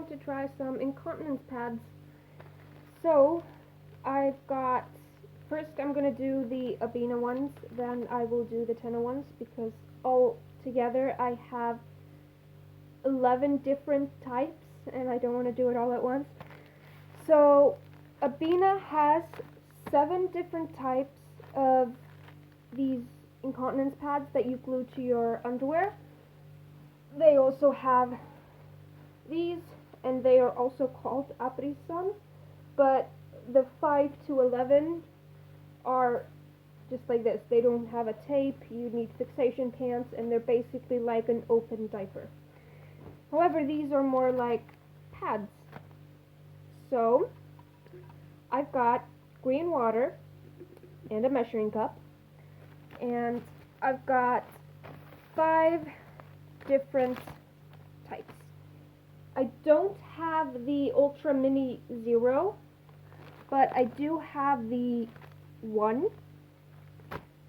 to try some incontinence pads. So I've got, first I'm going to do the Abena ones, then I will do the Tenna ones, because all together I have 11 different types and I don't want to do it all at once. So Abena has 7 different types of these incontinence pads that you glue to your underwear. They also have these, and they are also called Abri-san, but the 5 to 11 are just like this. They don't have a tape, you need fixation pants, and they're basically like an open diaper. However, these are more like pads. So I've got green water and a measuring cup, and I've got 5 different types. I don't have the Ultra Mini Zero, but I do have the 1,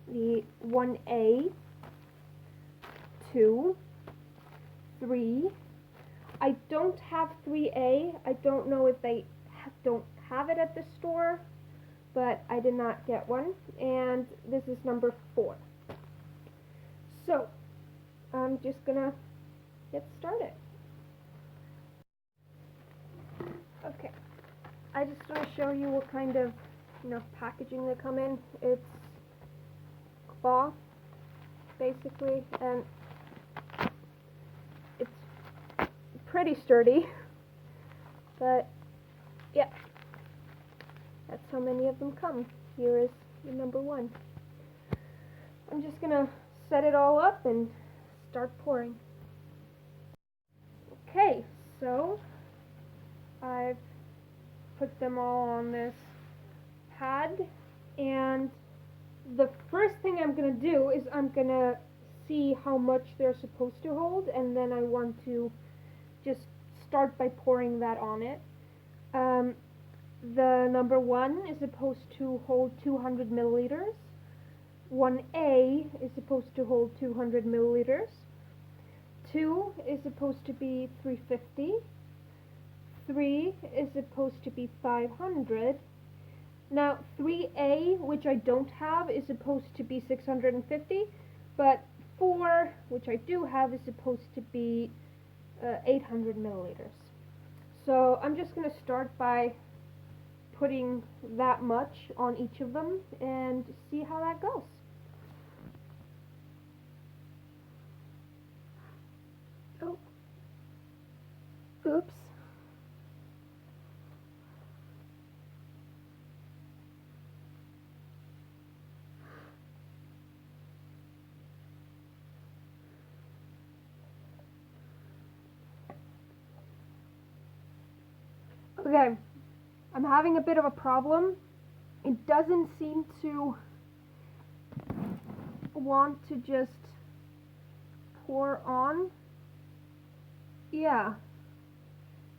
the 1A, 2, 3. I don't have 3A. I don't know if they don't have it at the store, but I did not get one, and this is number 4. So I'm just gonna get started. Okay, I just want to show you what kind of packaging they come in. It's cloth basically, and it's pretty sturdy, but yeah, that's how many of them come. Here is the number 1. I'm just gonna set it all up and start pouring. Okay, so I've put them all on this pad, and the first thing I'm gonna do is I'm gonna see how much they're supposed to hold, and then I want to just start by pouring that on it. The number 1 is supposed to hold 200 milliliters. 1A is supposed to hold 200 milliliters. 2 is supposed to be 350. 3 is supposed to be 500. Now 3A, which I don't have, is supposed to be 650, but 4, which I do have, is supposed to be 800 milliliters. So I'm just going to start by putting that much on each of them and see how that goes. Oh, oops. Okay, I'm having a bit of a problem. It doesn't seem to want to just pour on. Yeah,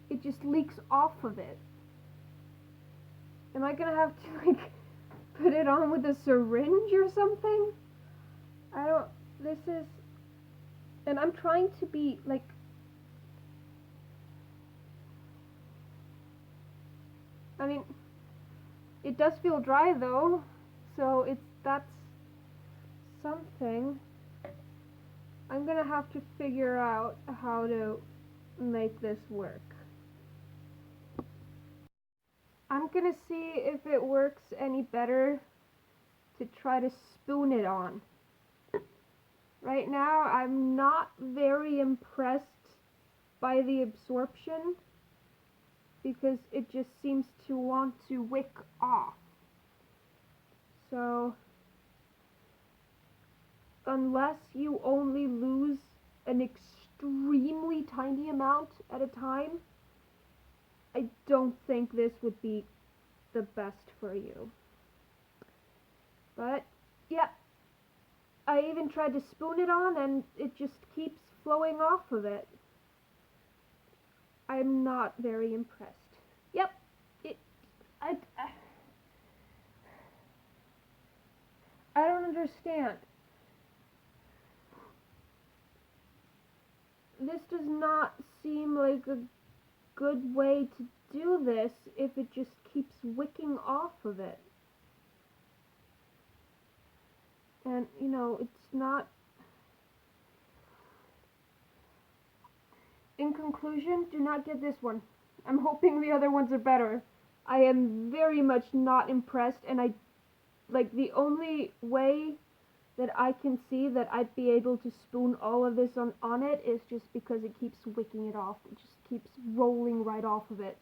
it just leaks off of it. Am I gonna have to like put it on with a syringe or something? I don't, this is, and I'm trying to be like, I mean, it does feel dry though, so that's something. I'm gonna have to figure out how to make this work. I'm gonna see if it works any better to try to spoon it on. Right now, I'm not very impressed by the absorption, because it just seems to want to wick off. So unless you only lose an extremely tiny amount at a time, I don't think this would be the best for you. But yeah, I even tried to spoon it on and it just keeps flowing off of it. I'm not very impressed. Yep, I don't understand. This does not seem like a good way to do this if it just keeps wicking off of it. And, you know, it's not... In conclusion, do not get this one. I'm hoping the other ones are better. I am very much not impressed, and the only way that I can see that I'd be able to spoon all of this on it is just because it keeps wicking it off. It just keeps rolling right off of it.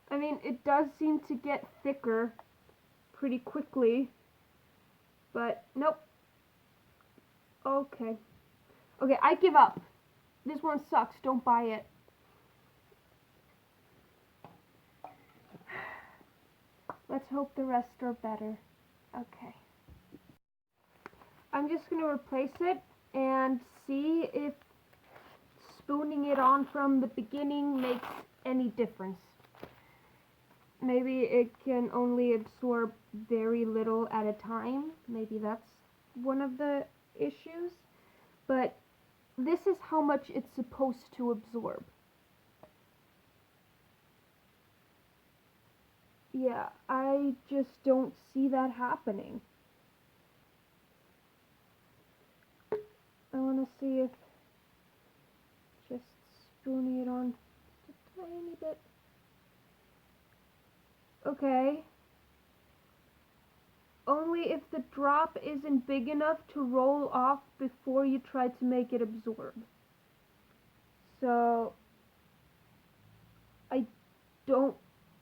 I mean, it does seem to get thicker pretty quickly, but nope. Okay, I give up. This one sucks. Don't buy it. Let's hope the rest are better. Okay. I'm just going to replace it and see if spooning it on from the beginning makes any difference. Maybe it can only absorb very little at a time. Maybe that's one of the issues. But this is how much it's supposed to absorb. Yeah, I just don't see that happening. I want to see if just spooning it on just a tiny bit. Okay. Only if the drop isn't big enough to roll off before you try to make it absorb. So, I don't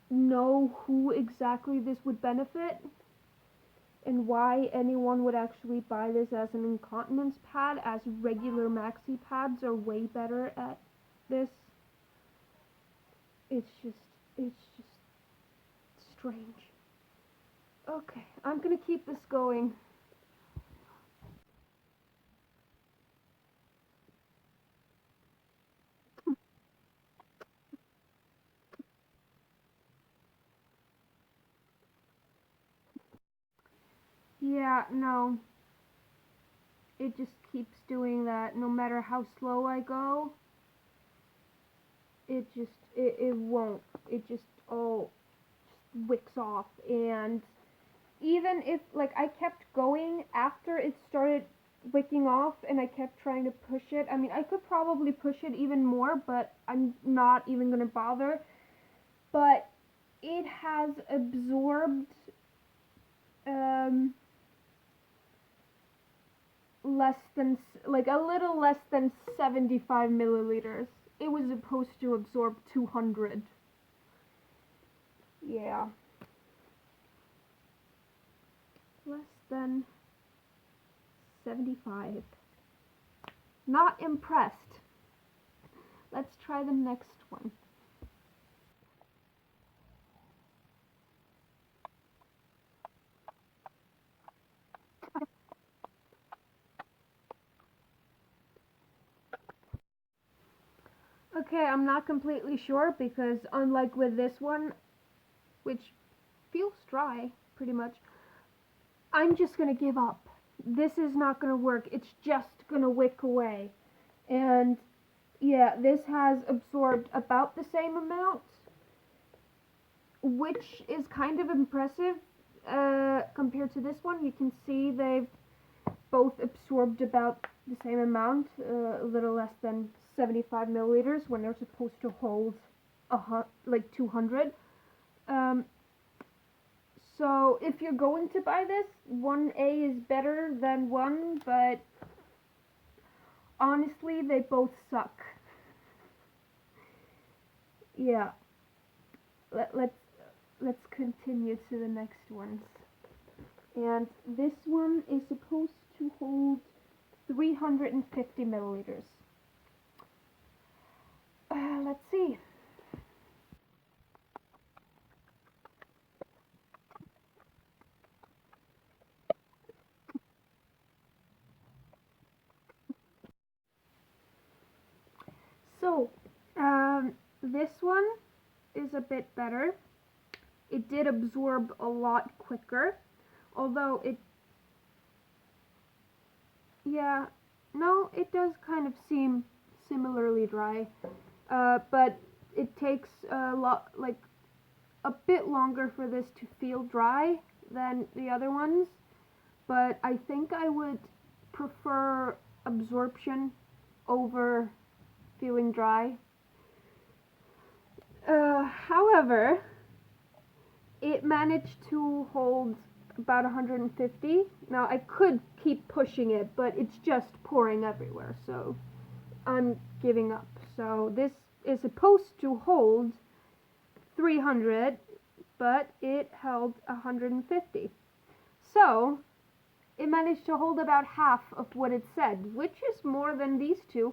know who exactly this would benefit and why anyone would actually buy this as an incontinence pad, as regular maxi pads are way better at this. It's just strange. Okay, I'm gonna keep this going. Yeah, no. It just keeps doing that. No matter how slow I go, it won't. It just all just wicks off. And even if, like, I kept going after it started wicking off and I kept trying to push it. I mean, I could probably push it even more, but I'm not even going to bother. But it has absorbed less than, like, a little less than 75 milliliters. It was supposed to absorb 200. Yeah. Less than 75. Not impressed. Let's try the next one. Okay, I'm not completely sure because unlike with this one, which feels dry pretty much, I'm just gonna give up. This is not gonna work. It's just gonna wick away. And yeah, this has absorbed about the same amount, which is kind of impressive compared to this one. You can see they've both absorbed about the same amount, a little less than 75 milliliters when they're supposed to hold like 200. So if you're going to buy this, 1A is better than 1, but honestly, they both suck. Yeah. Let's continue to the next ones. And this one is supposed to hold 350 milliliters. Let's see. So, this one is a bit better. It did absorb a lot quicker, although it Yeah, no, it does kind of seem similarly dry, but it takes a bit longer for this to feel dry than the other ones, but I think I would prefer absorption over feeling dry. However, it managed to hold about 150. Now I could keep pushing it, but it's just pouring everywhere, so I'm giving up. So this is supposed to hold 300, but it held 150. So it managed to hold about half of what it said, which is more than these two.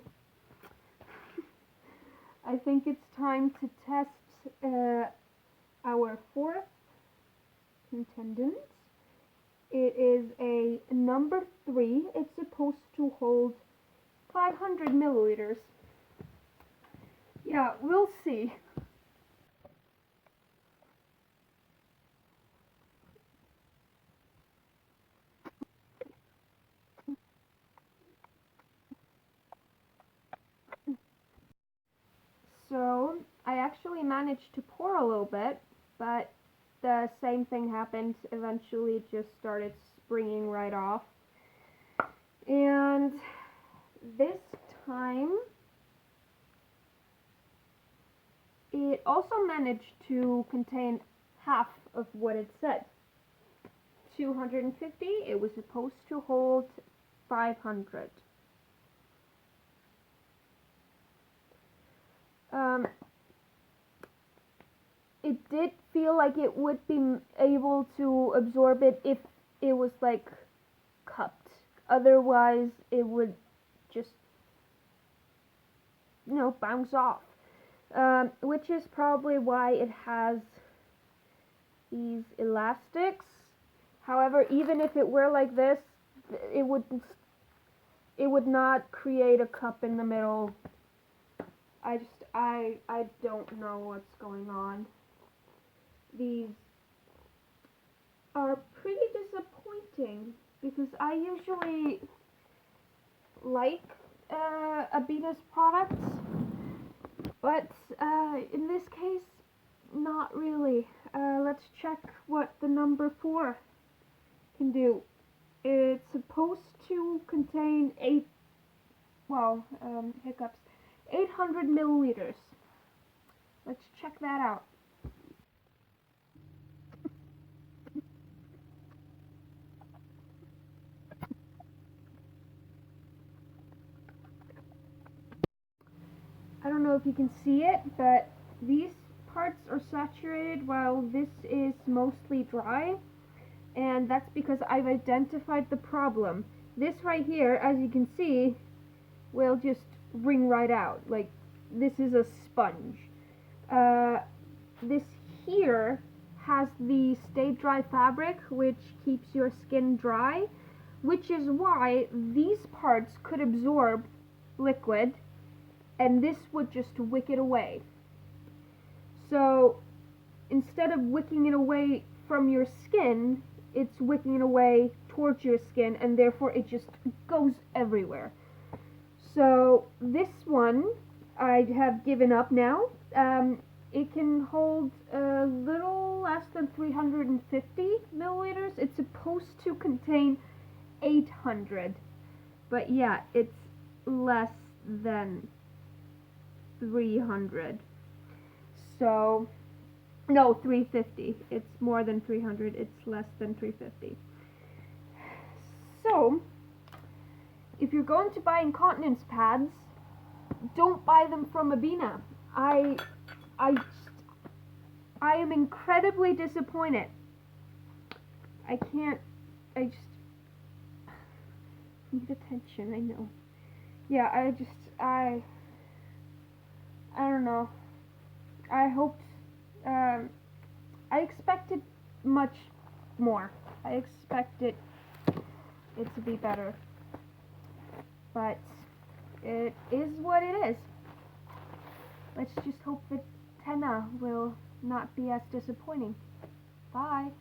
I think it's time to test our fourth contendant. It is a number 3. It's supposed to hold 500 milliliters. Yeah, we'll see. So I actually managed to pour a little bit, but the same thing happened. Eventually it just started springing right off. And this time it also managed to contain half of what it said. 250, it was supposed to hold 500. It did feel like it would be able to absorb it if it was like cupped. Otherwise, it would just, bounce off. Which is probably why it has these elastics. However, even if it were like this, it would not create a cup in the middle. I don't know what's going on. These are pretty disappointing because I usually like Abena's products, but in this case, not really. Let's check what the number 4 can do. It's supposed to contain 800 milliliters. Let's check that out. I don't know if you can see it, but these parts are saturated while this is mostly dry, and that's because I've identified the problem. This right here, as you can see, will just wring right out. Like, this is a sponge. This here has the stay dry fabric, which keeps your skin dry, which is why these parts could absorb liquid, and this would just wick it away. So instead of wicking it away from your skin, it's wicking it away towards your skin, and therefore it just goes everywhere. So this one I have given up now. It can hold a little less than 350 milliliters. It's supposed to contain 800, but yeah, it's less than 300. So, no, 350. It's more than 300. It's less than 350. So, if you're going to buy incontinence pads, don't buy them from Abena. I am incredibly disappointed. I just need attention, I know. Yeah, I don't know. I hoped, I expected much more. I expected it to be better. But it is what it is. Let's just hope that Tenna will not be as disappointing. Bye.